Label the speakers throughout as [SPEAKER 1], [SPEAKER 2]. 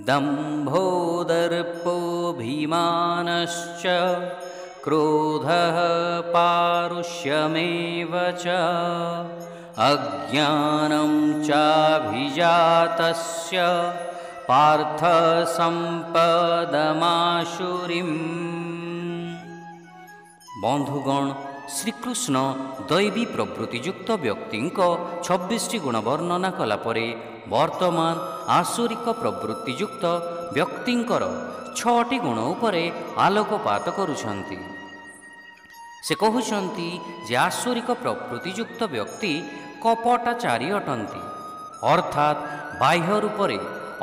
[SPEAKER 1] दम्भोदर्पोऽभिमानश्च क्रोधः पारुष्यमेव च अज्ञानं चाभिजातस्य पार्थ सम्पदमाशुरिम्। बंधुगण, श्रीकृष्ण दैवी प्रवृत्तियुक्त व्यक्ति 26 गुण वर्णना कलापर वर्तमान आसुरिक प्रवृत्तियुक्त व्यक्तिंकर 6टी गुण उपरे आलोकपात करुछंती। से कहउछंती जे आसुरिक प्रवृत्तियुक्त व्यक्ति कपटाचारी अटंती, अर्थात बाह्य रूप से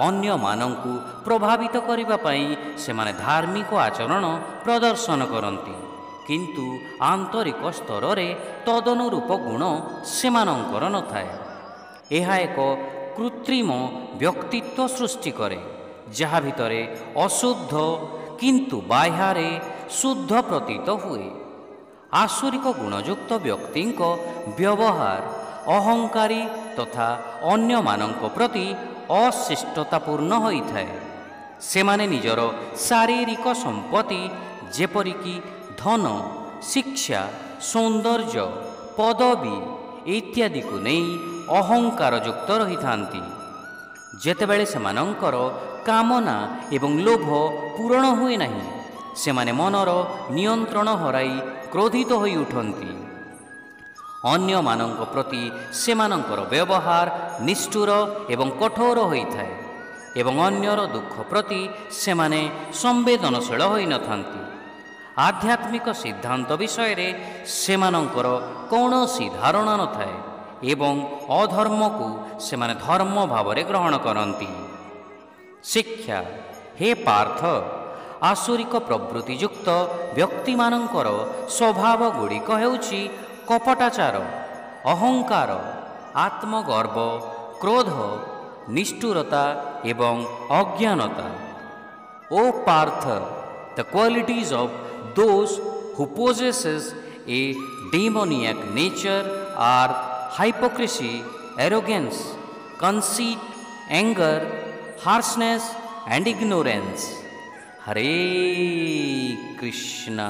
[SPEAKER 1] अन्य मानंकु प्रभावित करिबा पई सेमाने धार्मिक आचरण प्रदर्शन करंती, किंतु आंतरिक स्तर रे तदनुरूप गुण सेमानंकर न थाए। यह एक कृत्रिम व्यक्तित्व सृष्टि करे, जहा भितरे अशुद्ध किंतु बाह्य शुद्ध प्रतीत हुए। आसुरिक गुणयुक्त व्यक्ति व्यवहार अहंकारी तथा अन्य मानंक प्रति अशिष्टतापूर्ण होता है। सेमाने निजर शारीरिक संपत्ति जेपरिकी धन, शिक्षा, सौंदर्य, पदवी इत्यादि को नहीं अहंकार युक्त रही थांती। जेतेबेले सेमानंकर कामना एवं लोभ पूरण हुए नहीं, सेमाने मनर नियंत्रण हराई क्रोधित होई उठंती। अन्य मानंक प्रति सेमानंकर व्यवहार निष्ठुर एवं कठोर होइथाए एवं अन्यर दुख प्रति सेमाने संवेदनशील होई नथांती। आध्यात्मिक सिद्धांत विषय रे सेमानंकर कौनसी धारणा न थाए एवं अधर्म को सेमाने धर्म भावरे ग्रहण करंती। शिक्षा। हे पार्थ, आसुरिक प्रवृत्तियुक्त व्यक्ति मानंकर स्वभाव गुड़िक हेउछि कपटाचार, अहंकार, आत्मगर्व, क्रोध, निष्ठुरता एवं अज्ञानता। ओ Partha, the qualities of those who possesses a demoniac nature are hypocrisy, arrogance, conceit, anger, harshness and ignorance. Hare Krishna.